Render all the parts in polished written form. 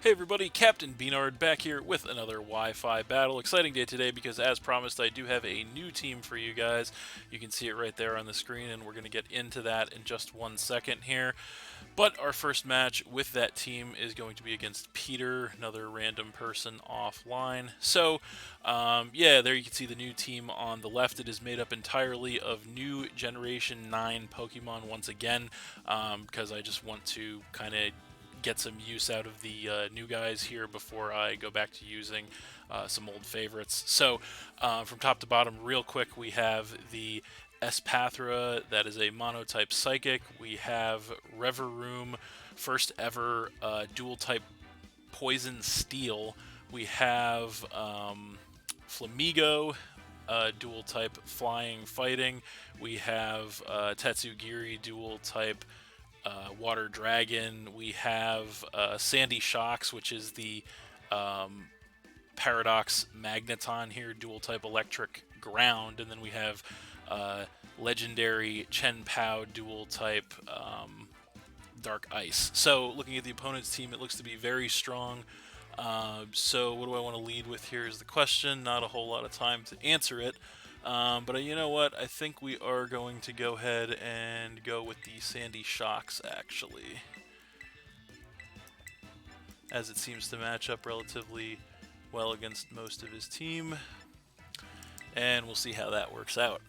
Hey everybody, Captain B-Nard back here with another Wi-Fi battle. Exciting day today because as promised I do have a new team for you guys. You can see it right there on the screen and we're going to get into that in just 1 second here. But our first match with that team is going to be against Peter, another random person offline. So, yeah, there you can see the new team on the left. It is made up entirely of new Generation 9 Pokemon once again, because I just want to kind of get some use out of the new guys here before I go back to using some old favorites. So from top to bottom, real quick, we have the Espathra, that is a monotype psychic. We have Reveroom, first ever dual type poison steel. We have Flamigo, dual type flying fighting. We have Tatsugiri, dual type Water Dragon. We have Sandy Shocks, which is the Paradox Magneton here, dual type electric ground. And then we have legendary Chen Pao, dual type dark ice. So looking at the opponent's team, it looks to be very strong. So what do I want to lead with here is the question. Not a whole lot of time to answer it. But you know what? I think we are going to go ahead and go with the Sandy Shocks, actually. As it seems to match up relatively well against most of his team. And we'll see how that works out.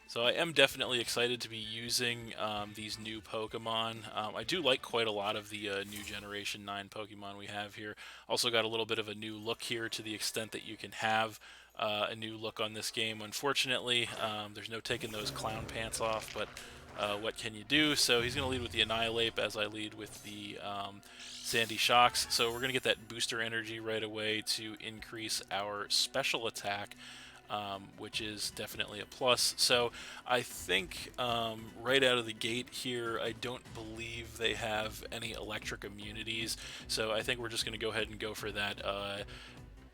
So I am definitely excited to be using these new Pokemon. I do like quite a lot of the new Generation 9 Pokemon we have here. Also got a little bit of a new look here to the extent that you can have a new look on this game. Unfortunately, there's no taking those clown pants off, but what can you do? So he's going to lead with the Annihilate as I lead with the Sandy Shocks. So we're going to get that booster energy right away to increase our special attack. Which is definitely a plus. So I think right out of the gate here, I don't believe they have any electric immunities. So I think we're just going to go ahead and go for that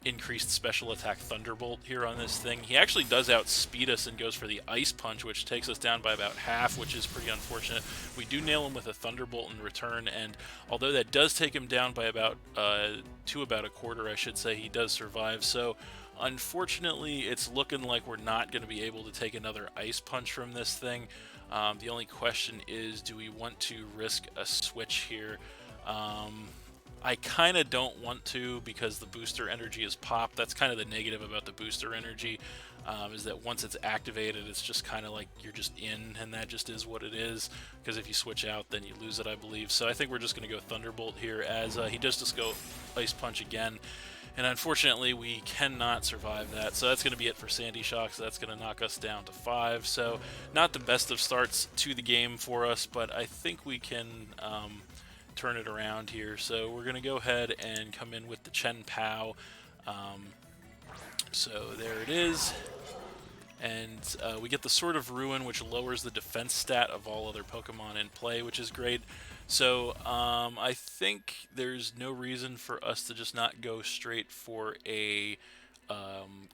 increased special attack Thunderbolt here on this thing. He actually does outspeed us and goes for the Ice Punch, which takes us down by about half, which is pretty unfortunate. We do nail him with a Thunderbolt in return, and although that does take him down by about about a quarter, I should say, he does survive. So unfortunately, it's looking like we're not going to be able to take another Ice Punch from this thing. The only question is, do we want to risk a switch here? I kind of don't want to because the booster energy is popped. That's kind of the negative about the booster energy, is that once it's activated, it's just kind of like you're just in, and that just is what it is. Because if you switch out, then you lose it, I believe. So I think we're just going to go Thunderbolt here, as he does just go Ice Punch again. And unfortunately, we cannot survive that. So that's going to be it for Sandy Shocks. That's going to knock us down to 5. So not the best of starts to the game for us, but I think we can turn it around here. So we're going to go ahead and come in with the Chen Pao. So there it is. And we get the Sword of Ruin, which lowers the defense stat of all other Pokemon in play, which is great. So I think there's no reason for us to just not go straight for a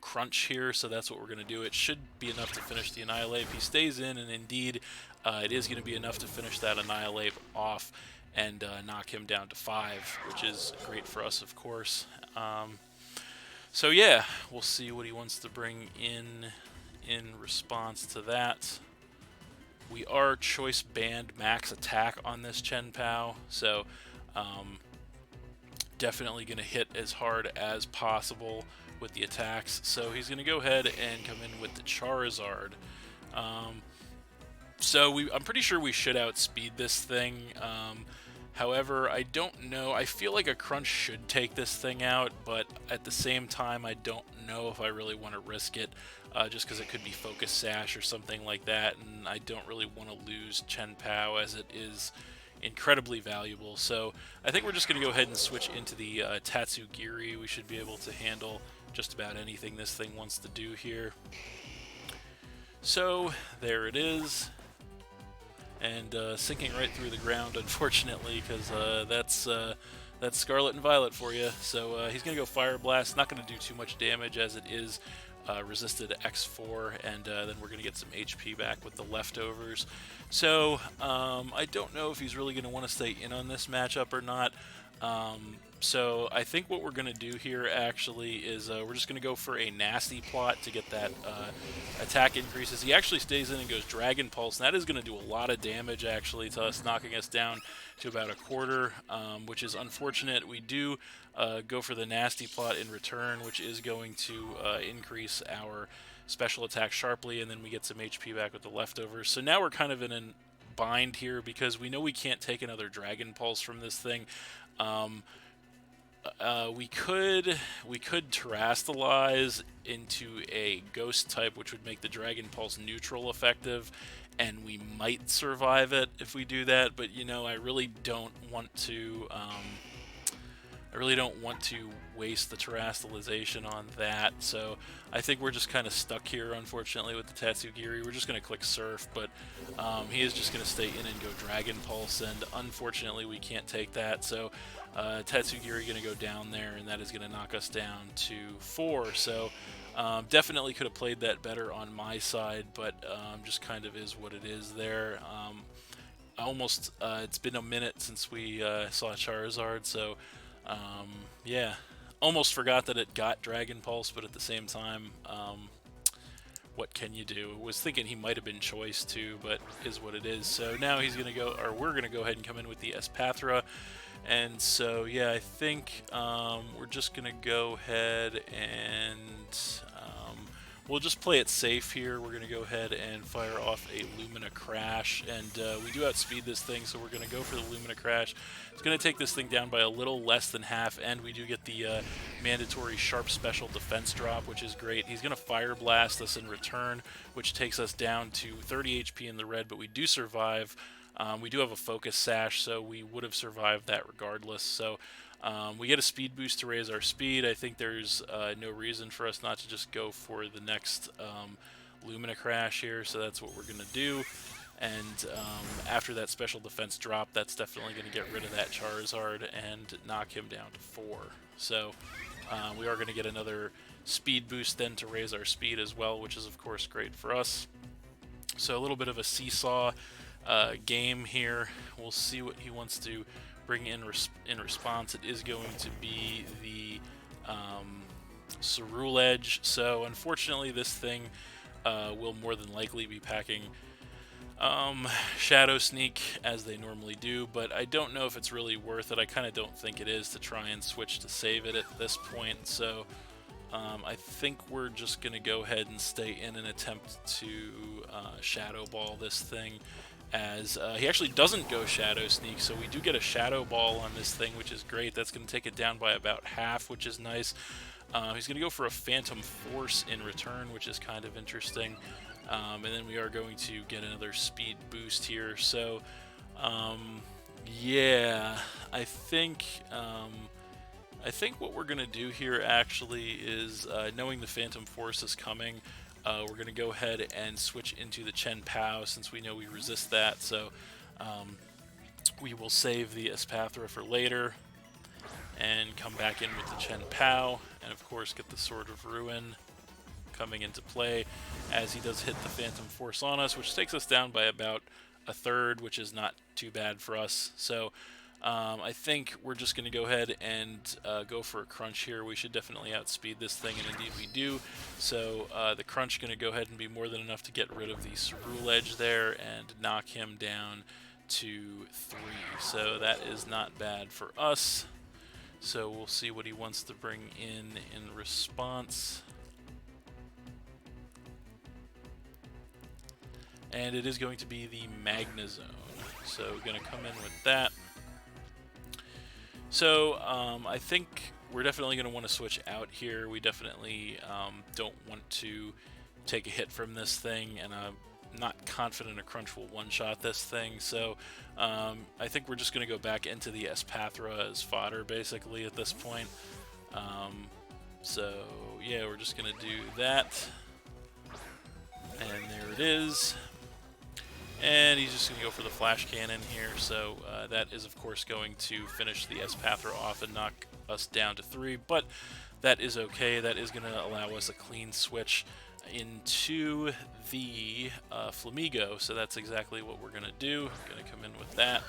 crunch here, so that's what we're going to do. It should be enough to finish the Annihilate if he stays in, and indeed it is going to be enough to finish that Annihilate off and knock him down to 5, which is great for us, of course. So yeah, we'll see what he wants to bring in response to that. We are choice banned max attack on this Chen Pao, so definitely going to hit as hard as possible with the attacks. So he's going to go ahead and come in with the Charizard. So I'm pretty sure we should outspeed this thing. However, I don't know. I feel like a crunch should take this thing out, but at the same time, I don't know if I really want to risk it, just because it could be Focus Sash or something like that, and I don't really want to lose Chen Pao as it is incredibly valuable. So I think we're just going to go ahead and switch into the Tatsugiri. We should be able to handle just about anything this thing wants to do here. So there it is. And sinking right through the ground, unfortunately, because that's Scarlet and Violet for you. So he's going to go Fire Blast. Not going to do too much damage, as it is resisted X4, and then we're going to get some HP back with the leftovers. So I don't know if he's really going to want to stay in on this matchup or not. So I think what we're going to do here actually is we're just going to go for a nasty plot to get that attack increases. He actually stays in and goes Dragon Pulse, and that is going to do a lot of damage actually to us, knocking us down to about a quarter, which is unfortunate. We do go for the nasty plot in return, which is going to increase our special attack sharply, and then we get some HP back with the leftovers. So now we're kind of in a bind here because we know we can't take another Dragon Pulse from this thing. We could Terrastalize into a Ghost type, which would make the Dragon Pulse neutral effective, and we might survive it if we do that. But you know, I really don't want to. I really don't want to waste the Terrastalization on that, so I think we're just kind of stuck here, unfortunately, with the Tatsugiri. We're just going to click Surf, but he is just going to stay in and go Dragon Pulse, and unfortunately we can't take that, so Tatsugiri going to go down there, and that is going to knock us down to 4, so definitely could have played that better on my side, but just kind of is what it is there. It's been a minute since we saw Charizard, so yeah, almost forgot that it got Dragon Pulse, but at the same time, what can you do? Was thinking he might have been Choice too, but is what it is. So now he's gonna go, or we're gonna go ahead and come in with the Espathra, and so yeah, I think we're just gonna go ahead and we'll just play it safe here. We're gonna go ahead and fire off a Lumina Crash, and we do outspeed this thing, so we're gonna go for the Lumina Crash. It's gonna take this thing down by a little less than half, and we do get the mandatory Sharp Special Defense drop, which is great. He's gonna Fire Blast us in return, which takes us down to 30 HP in the red, but we do survive. We do have a Focus Sash, so we would have survived that regardless. So we get a speed boost to raise our speed. I think there's no reason for us not to just go for the next Lumina Crash here, so that's what we're going to do. And after that special defense drop, that's definitely going to get rid of that Charizard and knock him down to 4. So we are going to get another speed boost then to raise our speed as well, which is of course great for us. So a little bit of a seesaw game here. We'll see what he wants to bring in response. It is going to be the Ceruledge. So unfortunately this thing will more than likely be packing Shadow Sneak as they normally do, but I don't know if it's really worth it. I kind of don't think it is to try and switch to save it at this point, so I think we're just going to go ahead and stay in and attempt to Shadow Ball this thing, as he actually doesn't go Shadow Sneak, so we do get a Shadow Ball on this thing, which is great. That's going to take it down by about half, which is nice. He's going to go for a Phantom Force in return, which is kind of interesting. And then we are going to get another speed boost here. So, yeah, I think what we're going to do here actually is, knowing the Phantom Force is coming, we're going to go ahead and switch into the Chen Pao since we know we resist that. So we will save the Espathra for later and come back in with the Chen Pao, and of course get the Sword of Ruin coming into play as he does hit the Phantom Force on us, which takes us down by about a third, which is not too bad for us. So I think we're just going to go ahead and go for a Crunch here. We should definitely outspeed this thing, and indeed we do. So the Crunch going to go ahead and be more than enough to get rid of the Ceruledge there and knock him down to 3. So that is not bad for us. So we'll see what he wants to bring in response. And it is going to be the Magnezone. So we're going to come in with that. So I think we're definitely going to want to switch out here. We definitely don't want to take a hit from this thing, and I'm not confident a Crunch will one-shot this thing. So I think we're just going to go back into the Espathra as fodder, basically, at this point. So yeah, we're just going to do that. And there it is. And he's just going to go for the Flash Cannon here, so that is of course going to finish the Espathra off and knock us down to 3, but that is okay. That is going to allow us a clean switch into the Flamigo, so that's exactly what we're going to do. Going to come in with that.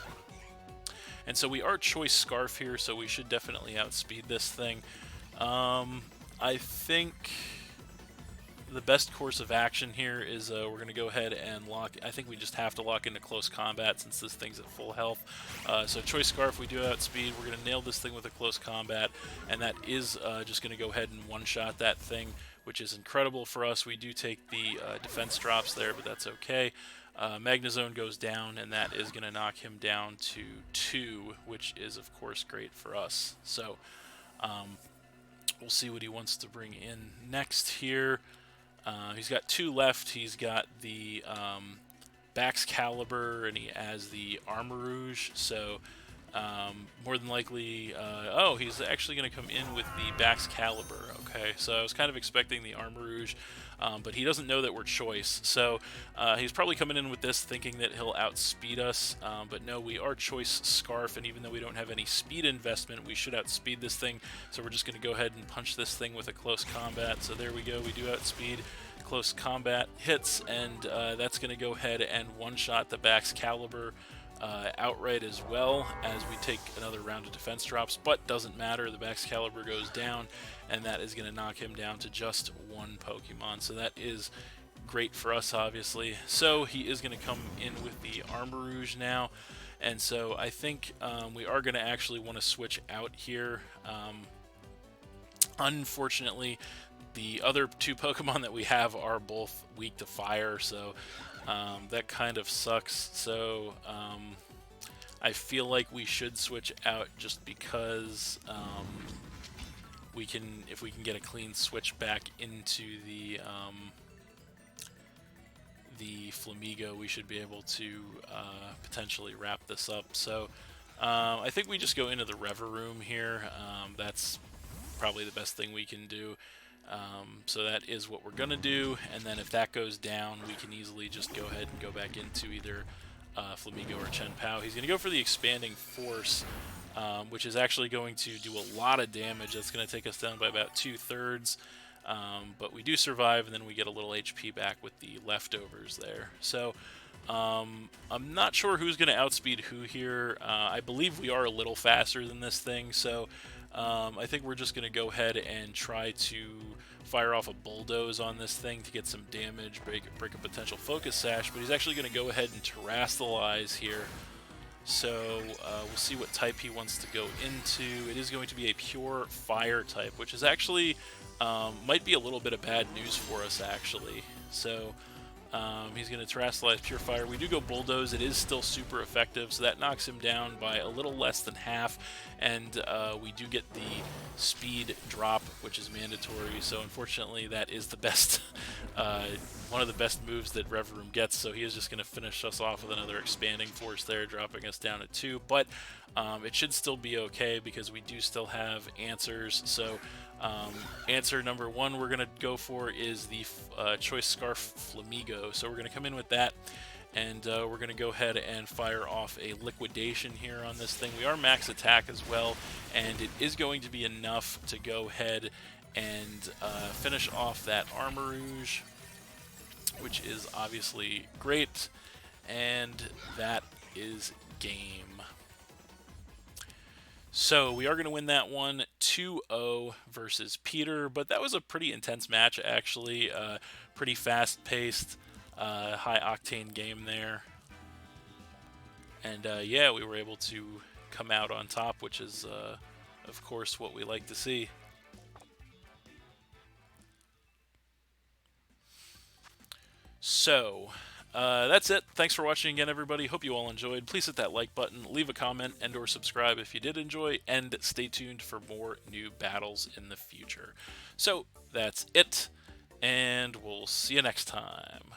And so we are Choice Scarf here, so we should definitely outspeed this thing. I think the best course of action here is we're going to go ahead and lock. I think we just have to lock into close combat since this thing's at full health. So Choice Scarf, we do outspeed. We're going to nail this thing with a close combat, and that is just going to go ahead and one-shot that thing, which is incredible for us. We do take the defense drops there, but that's okay. Magnezone goes down, and that is going to knock him down to 2, which is, of course, great for us. So we'll see what he wants to bring in next here. He's got 2 left. He's got the Baxcalibur, and he has the Armarouge. So more than likely, oh, he's actually going to come in with the Baxcalibur. Okay, so I was kind of expecting the Armarouge, but he doesn't know that we're Choice. So he's probably coming in with this thinking that he'll outspeed us, but no, we are Choice Scarf, and even though we don't have any speed investment, we should outspeed this thing. So we're just going to go ahead and punch this thing with a close combat. So there we go, we do outspeed. Close combat hits, and that's going to go ahead and one-shot the Baxcalibur outright, as well as we take another round of defense drops, but doesn't matter. The Baxcalibur goes down, and that is going to knock him down to just 1 Pokemon. So that is great for us, obviously. So he is going to come in with the Armarouge now, and so I think we are going to actually want to switch out here. Unfortunately, the other 2 Pokemon that we have are both weak to fire, so that kind of sucks. So I feel like we should switch out just because we can, if we can get a clean switch back into the Flamigo, we should be able to potentially wrap this up. So I think we just go into the Reveroom here. That's probably the best thing we can do. So that is what we're going to do, and then if that goes down, we can easily just go ahead and go back into either Flamigo or Chen Pao. He's going to go for the Expanding Force, which is actually going to do a lot of damage. That's going to take us down by about 2/3, but we do survive, and then we get a little HP back with the leftovers there. So I'm not sure who's going to outspeed who here. I believe we are a little faster than this thing, so I think we're just going to go ahead and try to fire off a Bulldoze on this thing to get some damage, break a potential Focus Sash, but he's actually going to go ahead and Terrastallize here. So we'll see what type he wants to go into. It is going to be a pure Fire type, which is actually might be a little bit of bad news for us, actually. So he's going to Terrastallize Pure Fire. We do go Bulldoze. It is still super effective, so that knocks him down by a little less than half, and we do get the speed drop, which is mandatory. So unfortunately, that is the best, one of the best moves that Reveroom gets. So he is just going to finish us off with another Expanding Force there, dropping us down to 2. But it should still be okay because we do still have answers. So answer number 1 we're going to go for is the Choice Scarf Flamigo. So we're going to come in with that, and we're going to go ahead and fire off a Liquidation here on this thing. We are max attack as well, and it is going to be enough to go ahead and finish off that Armarouge, which is obviously great, and that is game. So we are going to win that one 2-0 versus Peter, but that was a pretty intense match, actually. Pretty fast-paced, high-octane game there. And yeah, we were able to come out on top, which is, of course, what we like to see. So that's it. Thanks for watching again, everybody. Hope you all enjoyed. Please hit that like button, leave a comment, and or subscribe if you did enjoy, and stay tuned for more new battles in the future. So that's it, and we'll see you next time.